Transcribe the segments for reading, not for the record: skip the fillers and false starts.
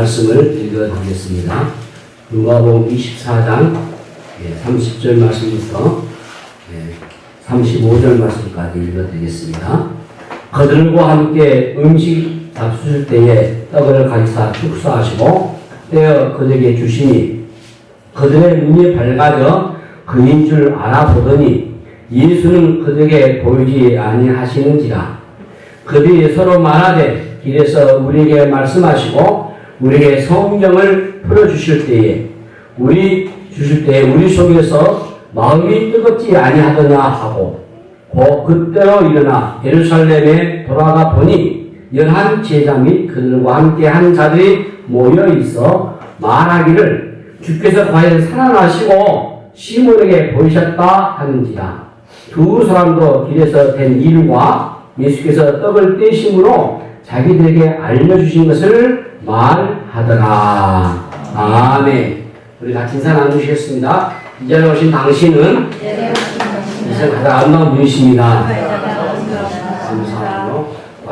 말씀을 읽어드리겠습니다. 누가복음 24장 30절 말씀부터 35절 말씀까지 읽어드리겠습니다. 그들과 함께 음식 잡수실 때에 떡을 가지사 축사하시고 떼어 그들에게 주시니 그들의 눈이 밝아져 그인 줄 알아보더니 예수는 그들에게 보이지 아니하시는지라. 그들이 서로 말하되 길에서 우리에게 말씀하시고 우리에게 성경을 풀어주실 때에 우리 속에서 마음이 뜨겁지 아니하더냐 하고 그때로 일어나 예루살렘에 돌아가 보니 11 제자 및 그들과 함께 한 자들이 모여 있어 말하기를 주께서 과연 살아나시고 시몬에게 보이셨다 하는지라. 두 사람도 길에서 된 일과 예수께서 떡을 떼심으로 자기들에게 알려주신 것을 말하더라. 아멘. 우리 같이 인사 나누시겠습니다. 이 자리에 오신 당신은 인생 가장 아름다운 분이십니다. 감사하며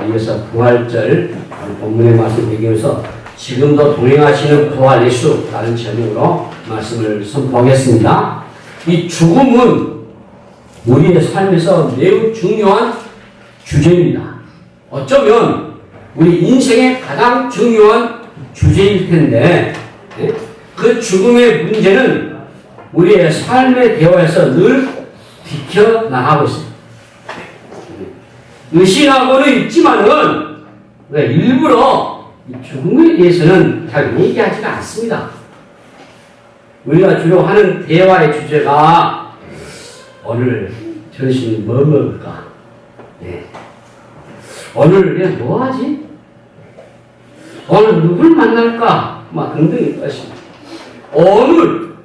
이어서 부활절 본문의 말씀 배경에서 지금도 동행하시는 부활 예수라는 제목으로 말씀을 선포하겠습니다. 이 죽음은 우리의 삶에서 매우 중요한 주제입니다. 어쩌면 우리 인생의 가장 중요한 주제일 텐데 그 죽음의 문제는 우리의 삶의 대화에서 늘 비켜나가고 있습니다. 의심하고는 있지만은 일부러 죽음에 대해서는 잘 얘기하지가 않습니다. 우리가 주로 하는 대화의 주제가 오늘 점심 뭐 먹을까? 오늘 내가 뭐 하지? 오늘 누굴 만날까? 등등일 것입니다.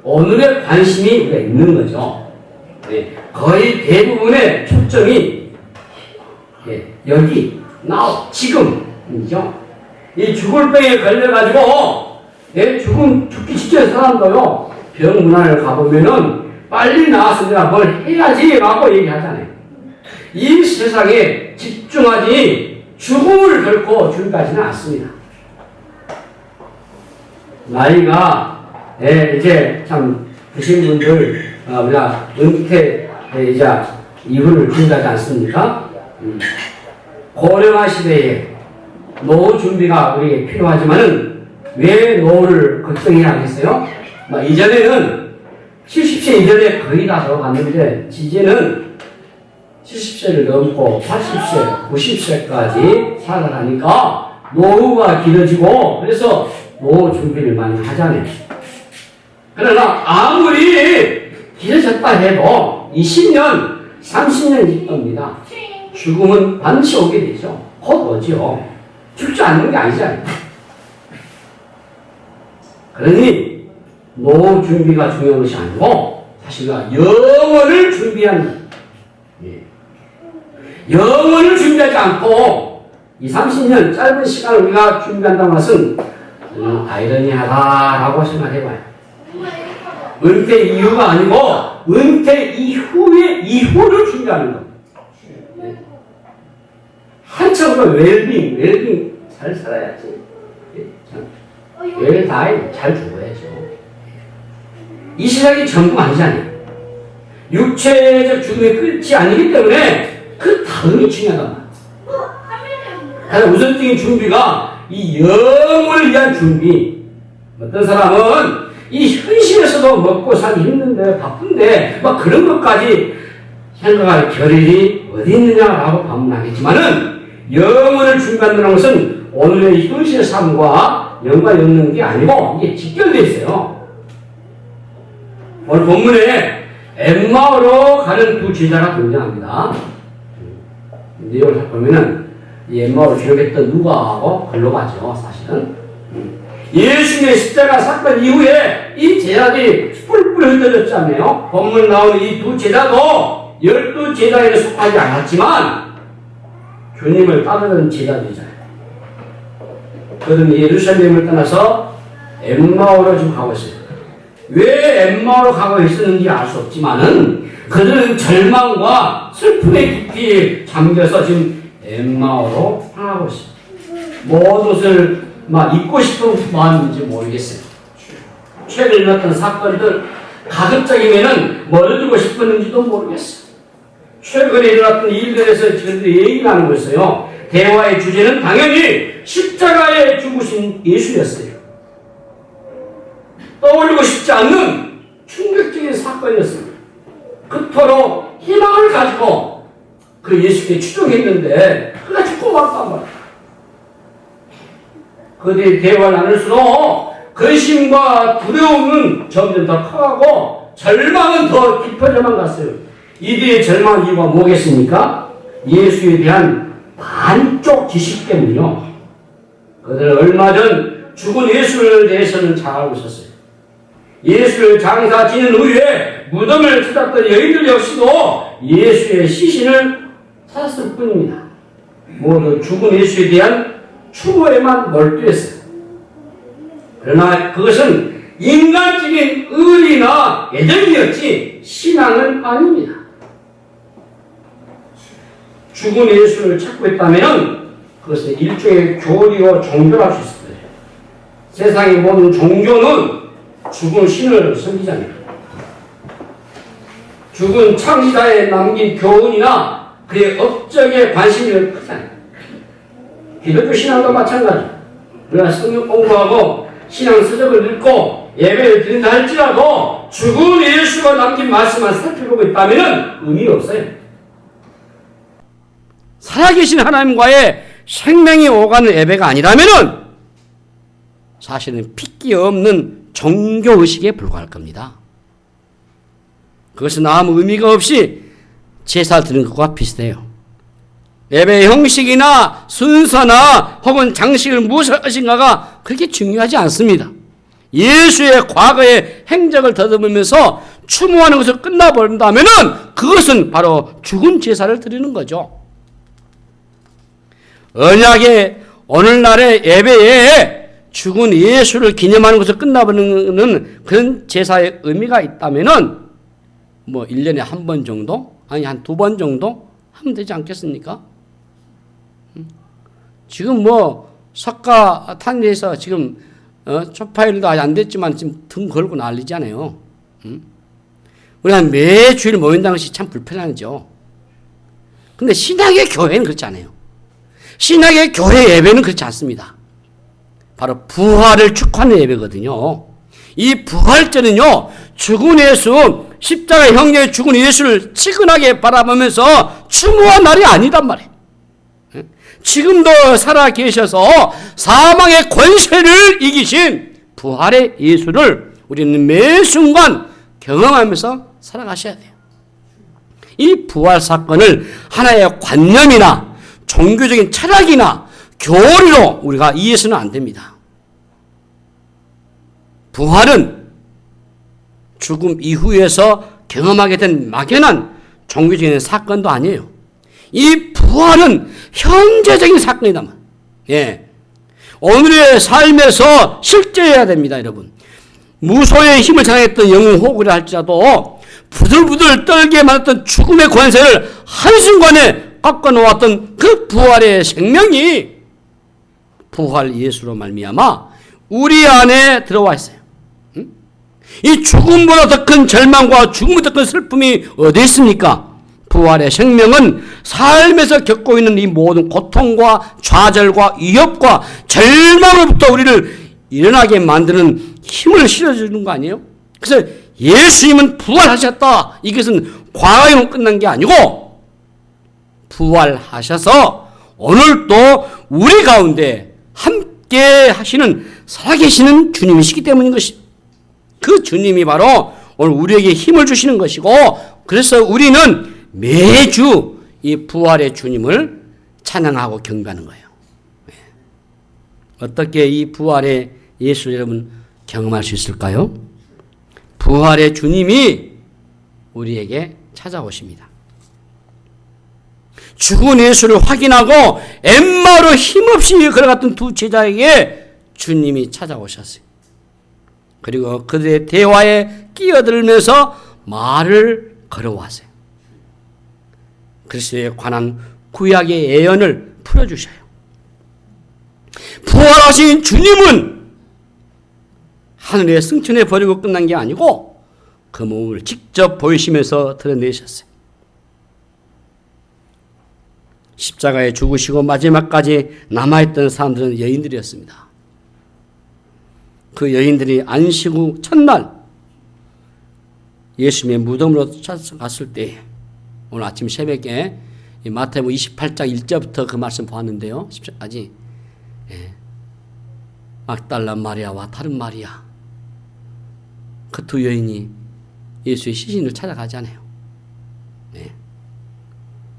오늘에 관심이 우리가 있는 거죠. 거의 대부분의 초점이 여기, now, 지금이죠. 이 죽을 병에 걸려가지고 죽기 직전의 사람도요, 병문안을 가보면은 빨리 나와서 내가 뭘 해야지 라고 얘기하잖아요. 이 세상에 집중하지 죽음을 결코 준비하지는 않습니다. 나이가 이제 참 드신 분들 우리가 은퇴이자 이후를 준비하지 않습니까? 고령화 시대에 노후 준비가 우리에게 필요하지만은 왜 노후를 걱정해야 하겠어요? 이전에는 70세 이전에 거의 다 들어갔는데 이제는 70세를 넘고 80세, 90세까지 살아가니까 노후가 길어지고 그래서 노후 준비를 많이 하잖아요. 그러나 아무리 길어졌다 해도 20년, 30년이 겁니다. 죽음은 반드시 오게 되죠. 곧 오죠. 죽지 않는 게 아니잖아요. 그러니 노후 준비가 중요한 것이 아니고 사실 영원을 준비하는 영원을 준비하지 않고 20, 30년 짧은 시간을 우리가 준비한다는 것은 아이러니하다라고 생각해봐요. 은퇴 이후가 아니고 은퇴 이후를 준비하는 것. 한참 웰빙 잘 살아야지. 웰다이 잘 죽어야죠. 이 세상이 전부가 아니잖아요. 육체적 죽음이 끝이 아니기 때문에 그 다음이 중요하단 말이에요. 가장 우선적인 준비가 이 영혼을 위한 준비. 어떤 사람은 이 현실에서도 먹고 살기 힘든데 바쁜데 그런 것까지 생각할 겨를이 어디 있느냐라고 반문하겠지만은 영혼을 준비한다는 것은 오늘의 현실의 삶과 연관이 게 아니고 이게 직결되어 있어요. 오늘 본문에 엠마오로 가는 두 제자가 등장합니다. 내용을 살펴보면은 이 엠마오를 기록했던 누가하고 글로 가죠, 사실은. 예수님의 십자가 사건 이후에 이 제자들이 뿔뿔 흩어졌잖아요. 본문 나오는 이 두 제자도 12제자에는 속하지 않았지만 주님을 따르는 제자들이잖아요. 그들은 예루살렘을 떠나서 엠마오로 지금 가고 있어요. 왜 엠마오로 가고 있었는지 알 수 없지만은 그들은 절망과 슬픔의 깊이 잠겨서 지금 엠마오로 향하고 있습니다. 모든 것을 막 잊고 싶은 마음인지 모르겠어요. 최근에 일어났던 사건들 가급적이면은 멀어지고 싶었는지도 모르겠어요. 최근에 일어났던 일들에서 저희들이 얘기가 나는 거였어요. 대화의 주제는 당연히 십자가에 죽으신 예수였어요. 떠올리고 싶지 않는 충격적인 사건이었습니다. 그토록 희망을 가지고 그 예수께 추종했는데 그가 죽고 말았단 말이에요. 그들이 대화를 나눌수록 근심과 두려움은 점점 더 커가고 절망은 더 깊어져만 갔어요. 이들의 절망 이유가 뭐겠습니까? 예수에 대한 반쪽 지식 때문이요. 그들은 얼마 전 죽은 예수를 대해서는 잘 알고 있었어요. 예수를 장사 지는 후에 무덤을 찾았던 여인들 역시도 예수의 시신을 찾았을 뿐입니다. 모두 죽은 예수에 대한 추모에만 몰두했어요. 그러나 그것은 인간적인 의리나 애정이었지 신앙은 아닙니다. 죽은 예수를 찾고 있다면 그것은 일종의 교리와 종교를 할 수 있을 거예요. 세상의 모든 종교는 죽은 신을 섬기잖아요. 죽은 창시자에 남긴 교훈이나 그의 업적에 관심이 크잖아요. 기독교 신앙도 마찬가지예요. 우리가 성경 공부하고 신앙 서적을 읽고 예배를 드린다 할지라도 죽은 예수가 남긴 말씀만 살펴보고 있다면 의미가 없어요. 살아계신 하나님과의 생명이 오가는 예배가 아니라면 사실은 핏기 없는 종교의식에 불과할 겁니다. 그것은 아무 의미가 없이 제사를 드리는 것과 비슷해요. 예배의 형식이나 순서나 혹은 장식을 무엇을 하신가가 그렇게 중요하지 않습니다. 예수의 과거의 행적을 더듬으면서 추모하는 것을 끝나버린다면 그것은 바로 죽은 제사를 드리는 거죠. 언약의 오늘날의 예배에 죽은 예수를 기념하는 것을 끝나버리는 그런 제사의 의미가 있다면 뭐 1년에 한 번 정도? 아니 한 2번 정도? 하면 되지 않겠습니까? 지금 뭐 석가 탄리에서 지금 초파일도 아직 안 됐지만 지금 등 걸고 난리잖아요. 우리가 매주일 모인다는 것이 참 불편하죠. 근데 신약의 교회는 그렇지 않아요. 신약의 교회 예배는 그렇지 않습니다. 바로 부활을 축하하는 예배거든요. 이 부활절은요, 죽은 예수, 십자가 형제의 죽은 예수를 치근하게 바라보면서 추모한 날이 아니단 말이에요. 지금도 살아 계셔서 사망의 권세를 이기신 부활의 예수를 우리는 매 순간 경험하면서 살아가셔야 돼요. 이 부활 사건을 하나의 관념이나 종교적인 철학이나 교리로 우리가 이해해서는 안 됩니다. 부활은 죽음 이후에서 경험하게 된 막연한 종교적인 사건도 아니에요. 이 부활은 현재적인 사건이다. 예. 오늘의 삶에서 실제해야 됩니다, 여러분. 무소의 힘을 자랑했던 영웅 호구라 할지라도 부들부들 떨게 만했던 죽음의 권세를 한순간에 꺾어놓았던 그 부활의 생명이 부활 예수로 말미암아 우리 안에 들어와 있어요. 이 죽음보다 더 큰 절망과 죽음보다 더 큰 슬픔이 어디 있습니까? 부활의 생명은 삶에서 겪고 있는 이 모든 고통과 좌절과 위협과 절망으로부터 우리를 일어나게 만드는 힘을 실어주는 거 아니에요? 그래서 예수님은 부활하셨다. 이것은 과거에만 끝난 게 아니고 부활하셔서 오늘도 우리 가운데 함께 하시는 살아계시는 주님이시기 때문인 것입니다. 그 주님이 바로 오늘 우리에게 힘을 주시는 것이고 그래서 우리는 매주 이 부활의 주님을 찬양하고 경배하는 거예요. 어떻게 이 부활의 예수 여러분 경험할 수 있을까요? 부활의 주님이 우리에게 찾아오십니다. 죽은 예수를 확인하고 엠마오로 힘없이 걸어갔던 두 제자에게 주님이 찾아오셨어요. 그리고 그들의 대화에 끼어들면서 말을 걸어왔어요. 그리스도에 관한 구약의 예언을 풀어주셔요. 부활하신 주님은 하늘에 승천해 버리고 끝난 게 아니고 그 몸을 직접 보이시면서 드러내셨어요. 십자가에 죽으시고 마지막까지 남아있던 사람들은 여인들이었습니다. 그 여인들이 안식 후 첫날 예수님의 무덤으로 찾아갔을 때, 오늘 아침 새벽에 마태복음 28장 1절부터 그 말씀 보았는데요. 10절까지 막달라 마리아와 다른 마리아, 그 두 여인이 예수의 시신을 찾아가잖아요.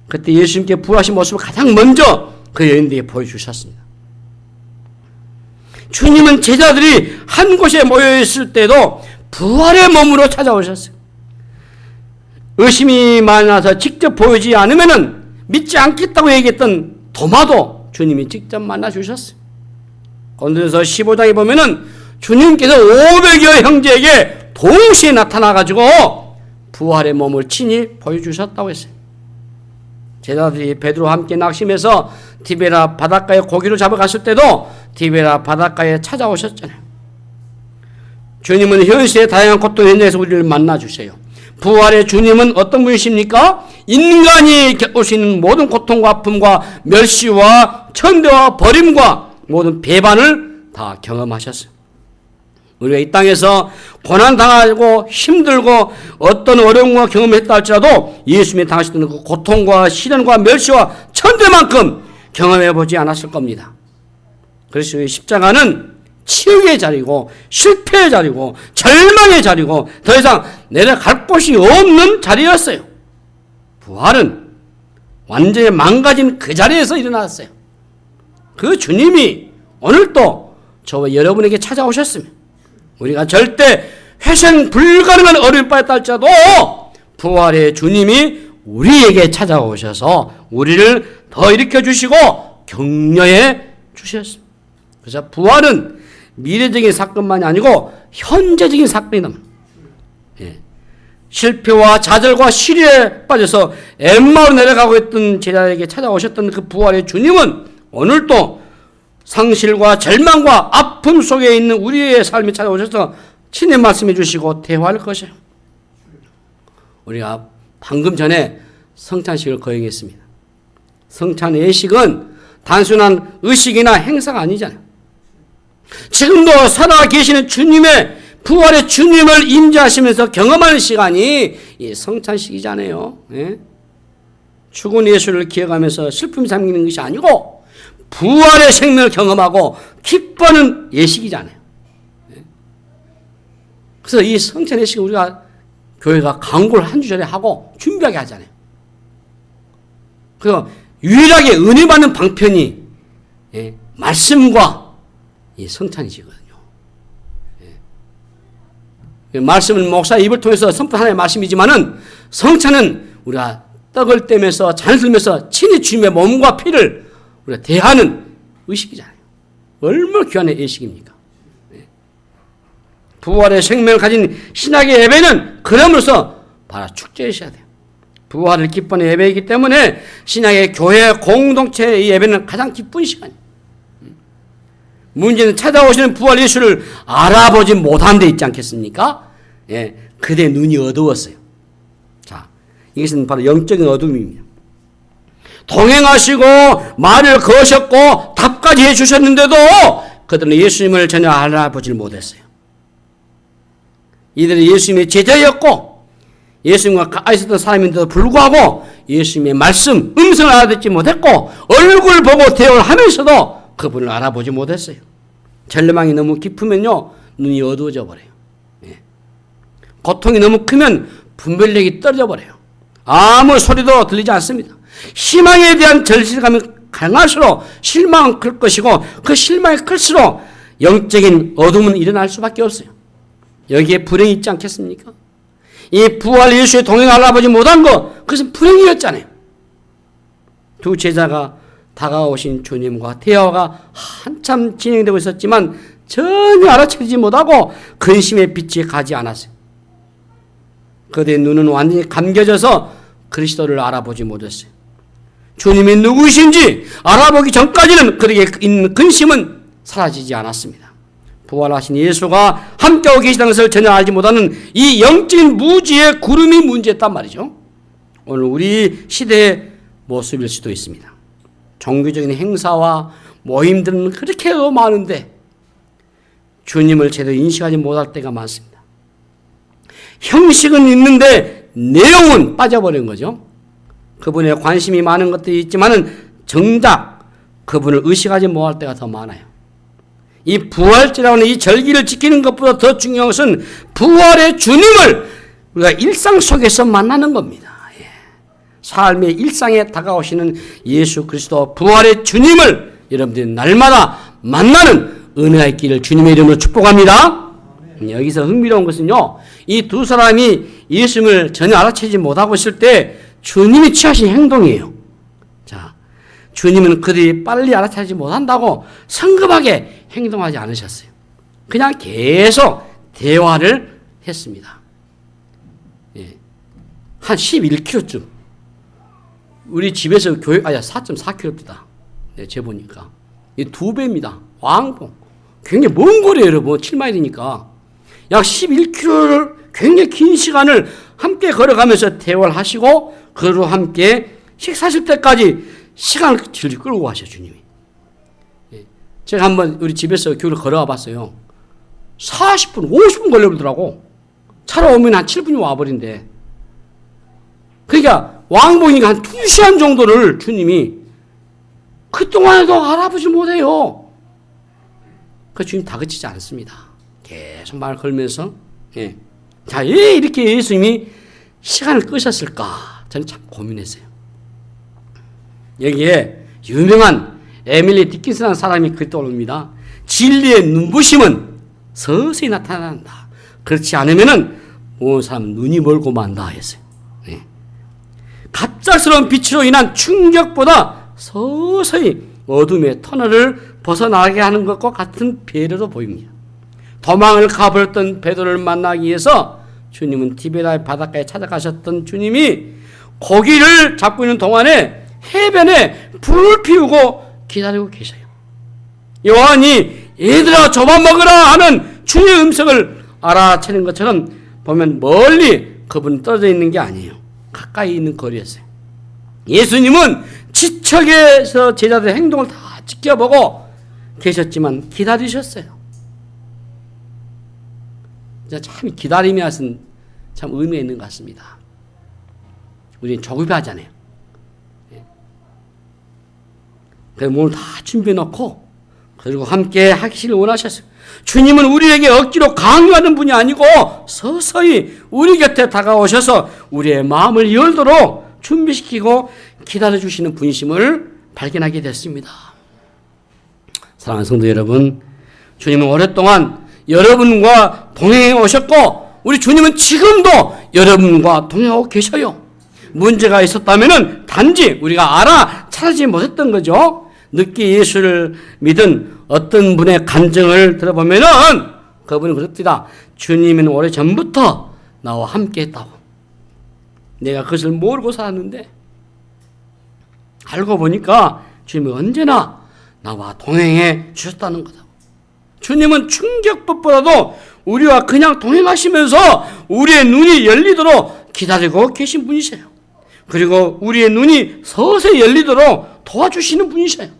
그때 예수님께 부활하신 모습을 가장 먼저 그 여인들에게 보여주셨습니다. 주님은 제자들이 한 곳에 모여있을 때도 부활의 몸으로 찾아오셨어요. 의심이 많아서 직접 보이지 않으면 믿지 않겠다고 얘기했던 도마도 주님이 직접 만나주셨어요. 고린도전서 15장에 보면은 주님께서 500여 형제에게 동시에 나타나가지고 부활의 몸을 친히 보여주셨다고 했어요. 제자들이 베드로와 함께 낙심해서 디베라 바닷가에 고기를 잡아갔을 때도 디베라 바닷가에 찾아오셨잖아요. 주님은 현실의 다양한 고통 현장에서 우리를 만나주세요. 부활의 주님은 어떤 분이십니까? 인간이 겪을 수 있는 모든 고통과 아픔과 멸시와 천대와 버림과 모든 배반을 다 경험하셨어요. 우리가 이 땅에서 고난당하고 힘들고 어떤 어려움과 경험했다 할지라도 예수님이 당하셨던 그 고통과 시련과 멸시와 천대만큼 경험해보지 않았을 겁니다. 그래서 십자가는 치욕의 자리고 실패의 자리고 절망의 자리고 더 이상 내려갈 곳이 없는 자리였어요. 부활은 완전히 망가진 그 자리에서 일어났어요. 그 주님이 오늘도 저와 여러분에게 찾아오셨습니다. 우리가 절대 회생 불가능한 어려움을 빠졌다 할지라도 부활의 주님이 우리에게 찾아오셔서 우리를 더 일으켜주시고 격려해 주셨습니다. 그래서 부활은 미래적인 사건만이 아니고 현재적인 사건이다. 실패와 좌절과 시리에 빠져서 엠마오로 내려가고 있던 제자에게 찾아오셨던 그 부활의 주님은 오늘도 상실과 절망과 아픔 속에 있는 우리의 삶에 찾아오셔서 친히 말씀해 주시고 대화할 것이에요. 우리가 방금 전에 성찬식을 거행했습니다. 성찬 예식은 단순한 의식이나 행사가 아니잖아요. 지금도 살아계시는 주님의 부활의 주님을 임재하시면서 경험하는 시간이 이 성찬식이잖아요. 죽은 예수를 기억하면서 슬픔이 담기는 것이 아니고 부활의 생명을 경험하고 기뻐하는 예식이잖아요. 그래서 이 성찬 예식을 우리가 교회가 광고를 한 주 전에 하고 준비하게 하잖아요. 그래서 유일하게 은혜 받는 방편이 말씀과 이 성찬이시거든요. 말씀은 목사 입을 통해서 선포하는 말씀이지만은 성찬은 우리가 떡을 떼면서 잔을 들면서 친히 주님의 몸과 피를 우리가 대하는 의식이잖아요. 얼마나 귀한 예식입니까? 부활의 생명을 가진 신학의 예배는 그럼으로써 바로 축제이셔야 돼요. 부활을 기뻐하는 예배이기 때문에 신학의 교회 공동체의 예배는 가장 기쁜 시간이에요. 문제는 찾아오시는 부활 예수를 알아보지 못한 데 있지 않겠습니까? 그대 눈이 어두웠어요. 자, 이것은 바로 영적인 어둠입니다. 동행하시고 말을 거셨고 답까지 해주셨는데도 그들은 예수님을 전혀 알아보질 못했어요. 이들이 예수님의 제자였고 예수님과 가까이 있었던 사람인데도 불구하고 예수님의 말씀, 음성을 알아듣지 못했고 얼굴 보고 대화를 하면서도 그분을 알아보지 못했어요. 절망이 너무 깊으면요 눈이 어두워져 버려요. 고통이 너무 크면 분별력이 떨어져 버려요. 아무 소리도 들리지 않습니다. 희망에 대한 절실감이 강할수록 실망은 클 것이고 그 실망이 클수록 영적인 어둠은 일어날 수밖에 없어요. 여기에 불행이 있지 않겠습니까? 이 부활 예수의 동행을 알아보지 못한 것, 그것은 불행이었잖아요. 두 제자가 다가오신 주님과 대화가 한참 진행되고 있었지만 전혀 알아채지 못하고 근심의 빛이 가지 않았어요. 그들의 눈은 완전히 감겨져서 그리스도를 알아보지 못했어요. 주님이 누구이신지 알아보기 전까지는 그에게 있는 근심은 사라지지 않았습니다. 부활하신 예수가 함께하고 계시다는 것을 전혀 알지 못하는 이 영적인 무지의 구름이 문제였단 말이죠. 오늘 우리 시대의 모습일 수도 있습니다. 종교적인 행사와 모임들은 그렇게 많은데 주님을 제대로 인식하지 못할 때가 많습니다. 형식은 있는데 내용은 빠져버린 거죠. 그분에 관심이 많은 것들이 있지만은 정작 그분을 의식하지 못할 때가 더 많아요. 이 부활절이라고 하는 이 절기를 지키는 것보다 더 중요한 것은 부활의 주님을 우리가 일상 속에서 만나는 겁니다. 삶의 일상에 다가오시는 예수 그리스도 부활의 주님을 여러분들이 날마다 만나는 은혜가 있기를 주님의 이름으로 축복합니다. 여기서 흥미로운 것은요, 이 두 사람이 예수님을 전혀 알아채지 못하고 있을 때 주님이 취하신 행동이에요. 자, 주님은 그들이 빨리 알아차리지 못한다고 성급하게 행동하지 않으셨어요. 그냥 계속 대화를 했습니다. 한 11km쯤. 우리 집에서 교회, 4.4km입니다. 네, 재보니까. 이 2배입니다. 왕복. 굉장히 먼 거리예요, 여러분. 7마일이니까. 약 11km를 굉장히 긴 시간을 함께 걸어가면서 대화를 하시고, 그로 함께 식사하실 때까지 시간을 질질 끌고 가셔, 주님이. 제가 한번 우리 집에서 교회를 걸어와 봤어요. 40분, 50분 걸려버리더라고. 차로 오면 한 7분이 와버린대. 그러니까 왕복이니까 한 2시간 정도를 주님이 그동안에도 알아보지 못해요. 그 주님 다그치지 않습니다. 계속 말 걸면서. 자, 왜 이렇게 예수님이 시간을 끄셨을까? 저는 참 고민했어요. 여기에 유명한 에밀리 디킨스라는 사람이 글 떠올립니다. 진리의 눈부심은 서서히 나타난다. 그렇지 않으면은 모든 사람 눈이 멀고 만다 했어요. 갑작스러운 빛으로 인한 충격보다 서서히 어둠의 터널을 벗어나게 하는 것과 같은 배려도 보입니다. 도망을 가버렸던 베드로를 만나기 위해서 주님은 티베리아의 바닷가에 찾아가셨던 주님이 고기를 잡고 있는 동안에 해변에 불을 피우고 기다리고 계셔요. 요한이 얘들아 저만 먹으라 하는 주의 음성을 알아채는 것처럼 보면 멀리 그분은 떨어져 있는 게 아니에요. 가까이 있는 거리였어요. 예수님은 지척에서 제자들의 행동을 다 지켜보고 계셨지만 기다리셨어요. 참 기다림이 참 의미가 있는 것 같습니다. 우리는 조급해하잖아요. 그래서 몸을 다 준비해놓고 그리고 함께 하기를 원하셨어요. 주님은 우리에게 억지로 강요하는 분이 아니고 서서히 우리 곁에 다가오셔서 우리의 마음을 열도록 준비시키고 기다려주시는 분이심을 발견하게 됐습니다. 사랑하는 성도 여러분, 주님은 오랫동안 여러분과 동행해 오셨고 우리 주님은 지금도 여러분과 동행하고 계셔요. 문제가 있었다면 단지 우리가 알아차리지 못했던 거죠. 늦게 예수를 믿은 어떤 분의 간증을 들어보면은 그분은 그렇습니다. 주님은 오래전부터 나와 함께 했다고. 내가 그것을 모르고 살았는데 알고 보니까 주님이 언제나 나와 동행해 주셨다는 거다. 주님은 충격법보다도 우리와 그냥 동행하시면서 우리의 눈이 열리도록 기다리고 계신 분이세요. 그리고 우리의 눈이 서서히 열리도록 도와주시는 분이세요.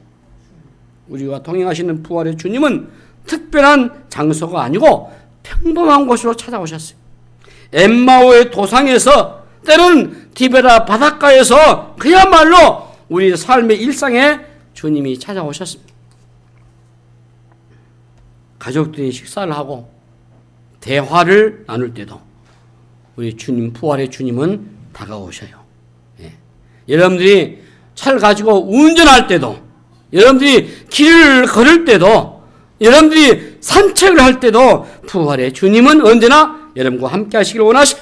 우리와 동행하시는 부활의 주님은 특별한 장소가 아니고 평범한 곳으로 찾아오셨어요. 엠마오의 도상에서 때로는 티베라 바닷가에서 그야말로 우리 삶의 일상에 주님이 찾아오셨습니다. 가족들이 식사를 하고 대화를 나눌 때도 우리 주님, 부활의 주님은 다가오셔요. 여러분들이 차를 가지고 운전할 때도, 여러분들이 길을 걸을 때도, 여러분들이 산책을 할 때도 부활의 주님은 언제나 여러분과 함께 하시길 원하셔요.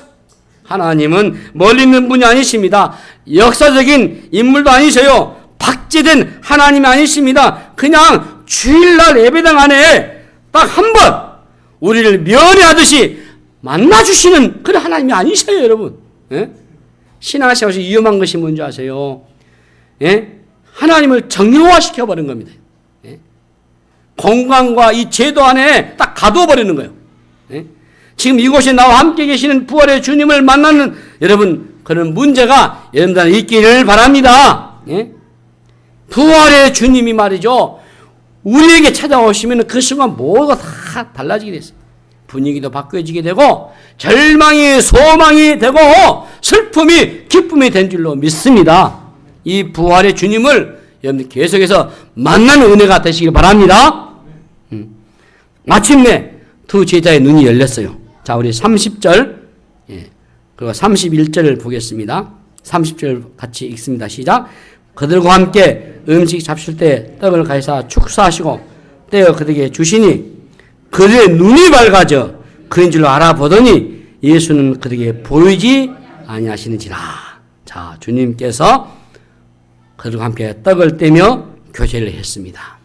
하나님은 멀리 있는 분이 아니십니다. 역사적인 인물도 아니셔요. 박제된 하나님이 아니십니다. 그냥 주일날 예배당 안에 딱 한 번 우리를 면회하듯이 만나주시는 그런 하나님이 아니셔요, 여러분. 신앙생활에서 위험한 것이 뭔지 아세요? 예? 하나님을 정형화시켜버린 겁니다. 예? 공간과 이 제도 안에 딱 가둬버리는 거예요. 예? 지금 이곳에 나와 함께 계시는 부활의 주님을 만나는 여러분, 그런 문제가 여러분들한테 있기를 바랍니다. 예? 부활의 주님이 말이죠, 우리에게 찾아오시면 그 순간 모두가 다 달라지게 됐어요. 분위기도 바뀌어지게 되고 절망이 소망이 되고 슬픔이 기쁨이 된 줄로 믿습니다. 이 부활의 주님을 여러분 계속해서 만나는 은혜가 되시길 바랍니다. 마침내 두 제자의 눈이 열렸어요. 자, 우리 30절 그리고 31절을 보겠습니다. 30절 같이 읽습니다. 시작. 그들과 함께 음식 잡술 때 떡을 가져다 축사하시고 떼어 그들에게 주시니 그들의 눈이 밝아져 그인 줄로 알아보더니 예수는 그들에게 보이지 아니하시는지라. 자, 주님께서 그들과 함께 떡을 떼며 교제를 했습니다.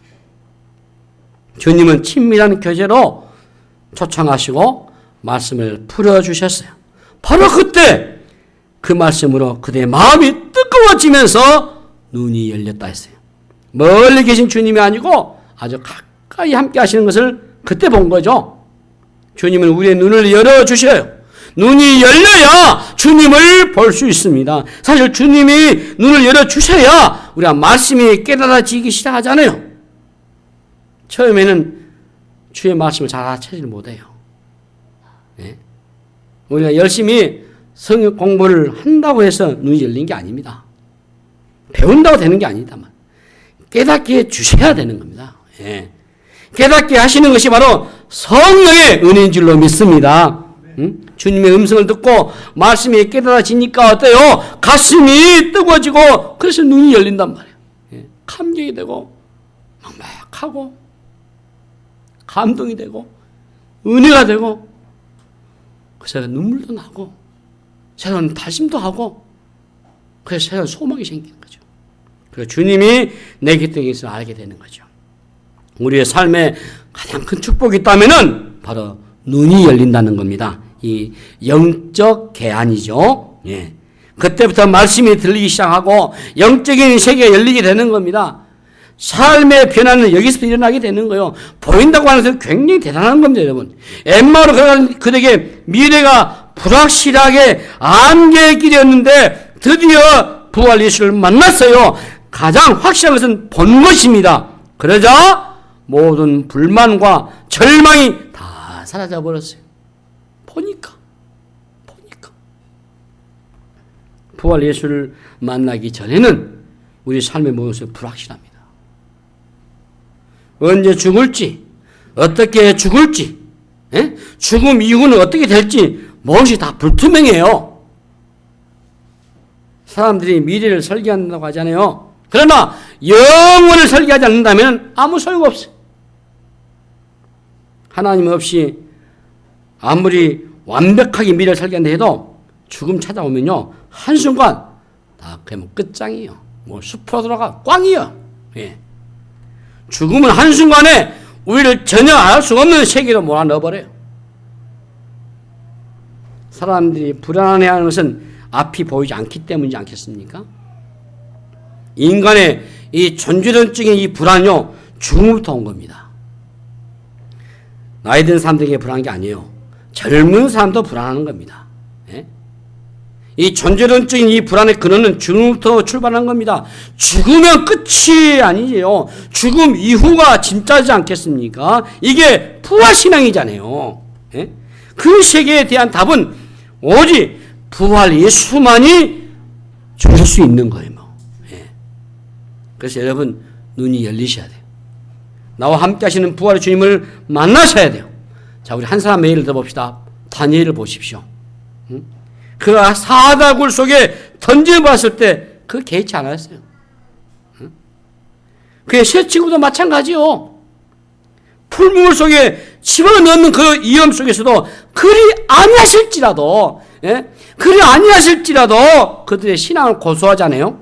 주님은 친밀한 교제로 초청하시고 말씀을 풀어주셨어요. 바로 그때 그 말씀으로 그들의 마음이 뜨거워지면서 눈이 열렸다 했어요. 멀리 계신 주님이 아니고 아주 가까이 함께 하시는 것을 그때 본 거죠. 주님은 우리의 눈을 열어주셔요. 눈이 열려야 주님을 볼 수 있습니다. 사실 주님이 눈을 열어주셔야 우리가 말씀이 깨달아지기 시작하잖아요. 처음에는 주의 말씀을 잘 알아채지 못해요. 네? 우리가 열심히 성경 공부를 한다고 해서 눈이 열린 게 아닙니다. 배운다고 되는 게 아니다만 깨닫게 해주셔야 되는 겁니다. 예. 깨닫게 하시는 것이 바로 성령의 은혜인 줄로 믿습니다. 주님의 음성을 듣고 말씀이 깨달아지니까 어때요? 가슴이 뜨거워지고 그래서 눈이 열린단 말이에요. 예. 감격이 되고 막막하고 감동이 되고 은혜가 되고 그래서 눈물도 나고 새로운 다짐도 하고 그래서 새로운 소망이 생기는 거죠. 그래서 주님이 내 곁에 있어 알게 되는 거죠. 우리의 삶에 가장 큰 축복이 있다면은 바로 눈이 열린다는 겁니다. 이 영적 개안이죠. 예. 그때부터 말씀이 들리기 시작하고 영적인 세계가 열리게 되는 겁니다. 삶의 변화는 여기서부터 일어나게 되는 거예요. 보인다고 하는 것은 굉장히 대단한 겁니다, 여러분. 엠마오로 걸어가는 그들에게 미래가 불확실하게 안개의 길이었는데 드디어 부활 예수를 만났어요. 가장 확실한 것은 본 것입니다. 그러자 모든 불만과 절망이 다 사라져 버렸어요. 보니까. 부활 예수를 만나기 전에는 우리 삶의 모습이 불확실합니다. 언제 죽을지, 어떻게 죽을지, 예? 죽음 이후는 어떻게 될지 무엇이 다 불투명해요. 사람들이 미래를 설계한다고 하잖아요. 그러나 영원을 설계하지 않는다면 아무 소용없어요. 하나님 없이 아무리 완벽하게 미래를 설계한다 해도 죽음 찾아오면요 한순간 다 그냥 끝장이에요. 뭐 숲으로 들어가 꽝이에요. 예. 죽음은 한순간에 우리를 전혀 알 수 없는 세계로 몰아넣어버려요. 사람들이 불안해하는 것은 앞이 보이지 않기 때문이지 않겠습니까? 인간의 이 존재론적인 이 불안요 죽음부터 온 겁니다. 나이 든 사람들에게 불안한 게 아니에요. 젊은 사람도 불안한 겁니다. 예? 이 존재론적인 이 불안의 근원은 죽음부터 출발한 겁니다. 죽으면 끝이 아니지요. 죽음 이후가 진짜지 않겠습니까? 이게 부활신앙이잖아요. 예? 그 세계에 대한 답은 오직 부활 예수만이 주실 수 있는 거예요. 예. 그래서 여러분 눈이 열리셔야 돼요. 나와 함께 하시는 부활의 주님을 만나셔야 돼요. 자, 우리 한 사람의 예를 들어봅시다. 다니엘을 보십시오. 그 사다굴 속에 던져봤을 때 그 개의치 않았어요. 그의 새 친구도 마찬가지요. 풀물 속에 집어넣는 그 위험 속에서도 그리 아니하실지라도, 예? 그리 아니하실지라도 그들의 신앙을 고수하잖아요.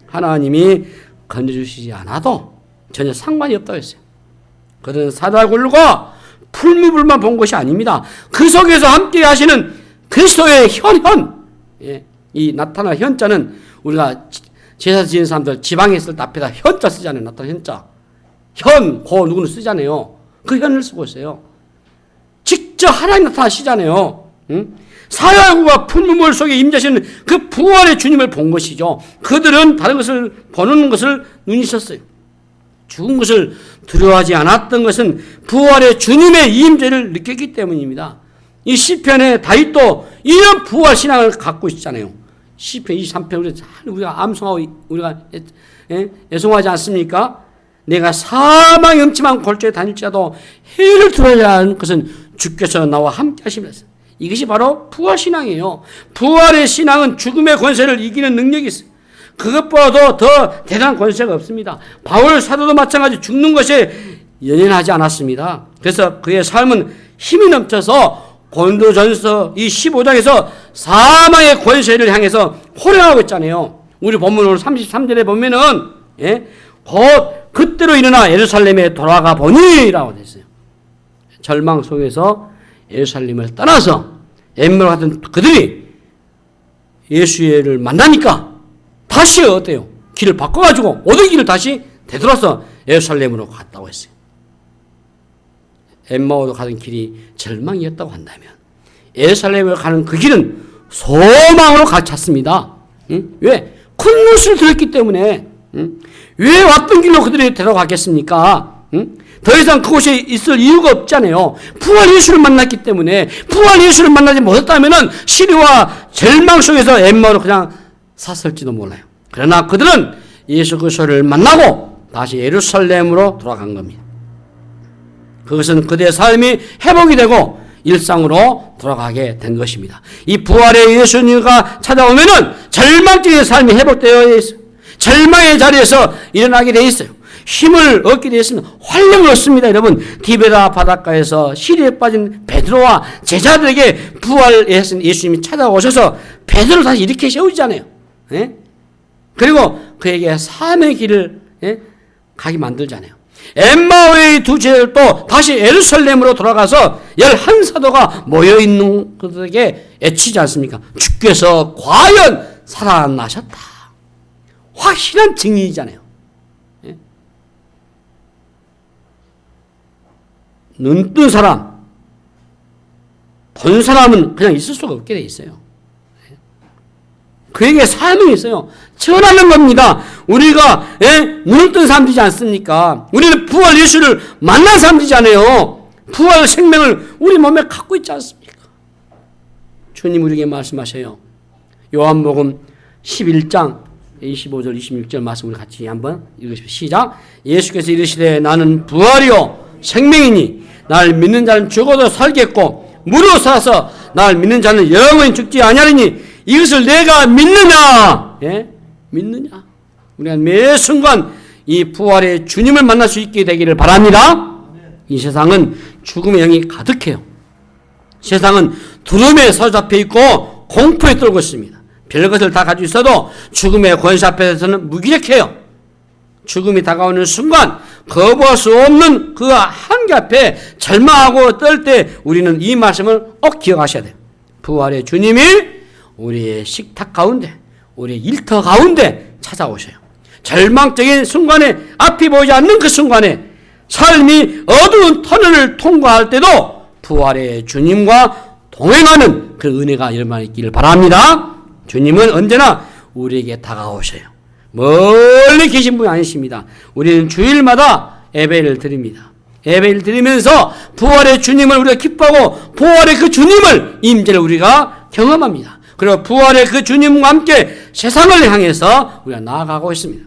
하나님이 건져주시지 않아도 전혀 상관이 없다고 했어요. 그들은 사다굴과 풀무불만 본 것이 아닙니다. 그 속에서 함께 하시는 그리스도의 현, 예, 이 나타난 현자는 우리가 제사 지는 사람들 지방에 있을 때 앞에다 현자 쓰잖아요. 나타난 현자. 현, 고, 누구는 쓰잖아요. 그 현을 쓰고 있어요. 직접 하나님 나타나시잖아요. 응? 사야구가 풀무물 속에 임재하시는 그 부활의 주님을 본 것이죠. 그들은 다른 것을 보는 것을 눈이 있었어요. 죽은 것을 두려워하지 않았던 것은 부활의 주님의 임재를 느꼈기 때문입니다. 이 시편에 다윗도 이런 부활 신앙을 갖고 있잖아요. 시편 23편 우리가 암송하고 우리가 애송하지 않습니까? 내가 사망의 음침한 골짜기에 다닐지라도 해를 두려워하지 않은 것은 주께서 나와 함께 하시면서, 이것이 바로 부활 신앙이에요. 부활의 신앙은 죽음의 권세를 이기는 능력이 있어요. 그것보다도 더 대단한 권세가 없습니다. 바울 사도도 마찬가지 죽는 것에 연연하지 않았습니다. 그래서 그의 삶은 힘이 넘쳐서 고린도전서 이 15장에서 사망의 권세를 향해서 호령하고 있잖아요. 우리 본문 오늘 33절에 보면은 곧 그때로 일어나 예루살렘에 돌아가 보니라고 되어 있어요. 절망 속에서 예루살렘을 떠나서 엠마오 같은 그들이 예수를 만나니까 다시 어때요? 길을 바꿔가지고 오던 길을 다시 되돌아서 예루살렘으로 갔다고 했어요. 엠마오로 가는 길이 절망이었다고 한다면 예루살렘으로 가는 그 길은 소망으로 갇혔습니다. 응? 왜? 큰 것을 들었기 때문에. 응? 왜 왔던 길로 그들이 데려가겠습니까? 응? 더 이상 그곳에 있을 이유가 없잖아요. 부활 예수를 만났기 때문에. 부활 예수를 만나지 못했다면 시리와 절망 속에서 엠마오로 그냥 샀을지도 몰라요. 그러나 그들은 예수 그리스도를 만나고 다시 예루살렘으로 돌아간 겁니다. 그것은 그들의 삶이 회복이 되고 일상으로 돌아가게 된 것입니다. 이 부활의 예수님과 찾아오면은 절망적인 삶이 회복되어 있어요. 절망의 자리에서 일어나게 되어 있어요. 힘을 얻게 되어 있습니다. 활력을 얻습니다. 여러분, 디베라 바닷가에서 시리에 빠진 베드로와 제자들에게 부활의 예수님이 찾아오셔서 베드로를 다시 이렇게 세우잖아요. 예? 그리고 그에게 삶의 길을 가게 만들잖아요. 엠마오의 두 제자들도 다시 예루살렘으로 돌아가서 11사도가 모여있는 그들에게 애치지 않습니까? 주께서 과연 살아나셨다. 확실한 증인이잖아요. 예? 눈 뜬 사람, 본 사람은 그냥 있을 수가 없게 돼 있어요. 그에게 삶이 있어요. 전하는 겁니다. 우리가 눈을 뜬 사람들이지 않습니까? 우리는 부활 예수를 만난 사람들이잖아요. 부활 생명을 우리 몸에 갖고 있지 않습니까? 주님 우리에게 말씀하셔요. 요한복음 11장 25절 26절 말씀 우리 같이 한번 읽으십시오. 시작. 예수께서 이르시되 나는 부활이요 생명이니 날 믿는 자는 죽어도 살겠고 무릇 살아서 날 믿는 자는 영원히 죽지 아니하리니 이것을 내가 믿느냐? 예? 믿느냐? 우리가 매 순간 이 부활의 주님을 만날 수 있게 되기를 바랍니다. 이 세상은 죽음의 영이 가득해요. 세상은 두려움에 사로잡혀 있고 공포에 떨고 있습니다. 별것을 다 가지고 있어도 죽음의 권세 앞에서는 무기력해요. 죽음이 다가오는 순간 거부할 수 없는 그 한계 앞에 절망하고 떨 때 우리는 이 말씀을 꼭 기억하셔야 돼요. 부활의 주님이 우리의 식탁 가운데, 우리의 일터 가운데 찾아오셔요. 절망적인 순간에, 앞이 보이지 않는 그 순간에 삶이 어두운 터널을 통과할 때도 부활의 주님과 동행하는 그 은혜가 여러분 있기를 바랍니다. 주님은 언제나 우리에게 다가오셔요. 멀리 계신 분이 아니십니다. 우리는 주일마다 예배를 드립니다. 예배를 드리면서 부활의 주님을 우리가 기뻐하고 부활의 그 주님을 임재를 우리가 경험합니다. 그리고 부활의 그 주님과 함께 세상을 향해서 우리가 나아가고 있습니다.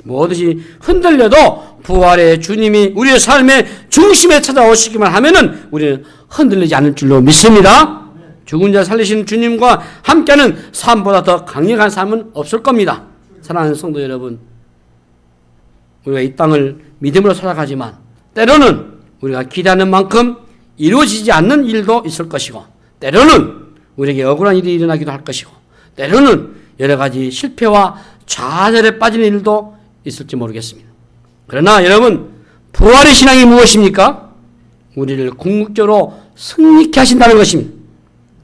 무엇이 흔들려도 부활의 주님이 우리의 삶의 중심에 찾아오시기만 하면은 우리는 흔들리지 않을 줄로 믿습니다. 죽은 자 살리시는 주님과 함께하는 삶보다 더 강력한 삶은 없을 겁니다. 사랑하는 성도 여러분, 우리가 이 땅을 믿음으로 살아가지만 때로는 우리가 기대하는 만큼 이루어지지 않는 일도 있을 것이고, 때로는 우리에게 억울한 일이 일어나기도 할 것이고, 때로는 여러 가지 실패와 좌절에 빠지는 일도 있을지 모르겠습니다. 그러나 여러분, 부활의 신앙이 무엇입니까? 우리를 궁극적으로 승리케 하신다는 것입니다.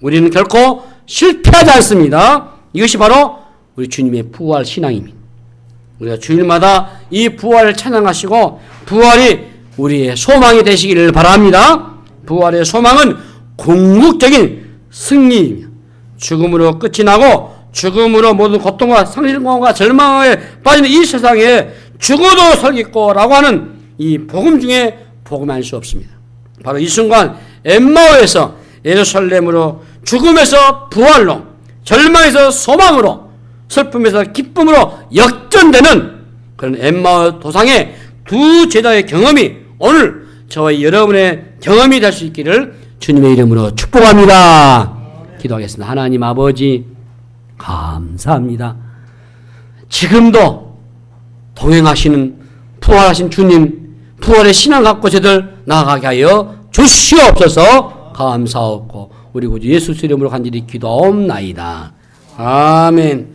우리는 결코 실패하지 않습니다. 이것이 바로 우리 주님의 부활 신앙입니다. 우리가 주일마다 이 부활을 찬양하시고 부활이 우리의 소망이 되시기를 바랍니다. 부활의 소망은 궁극적인 승리이며 죽음으로 끝이 나고 죽음으로 모든 고통과 상실공과 절망에 빠지는 이 세상에 죽어도 살겠고라고 하는 이 복음 중에 복음이 아닐 수 없습니다. 바로 이 순간 엠마오에서 예루살렘으로 죽음에서 부활로 절망에서 소망으로 슬픔에서 기쁨으로 역전되는 그런 엠마오 도상의 두 제자의 경험이 오늘 저와 여러분의 경험이 될 수 있기를 주님의 이름으로 축복합니다. 기도하겠습니다. 하나님 아버지 감사합니다. 지금도 동행하시는 부활하신 주님 부활의 신앙 갖고 저들 나아가게 하여 주시옵소서. 감사하고 우리 구주 예수 이름으로 간절히 기도하옵나이다. 아멘.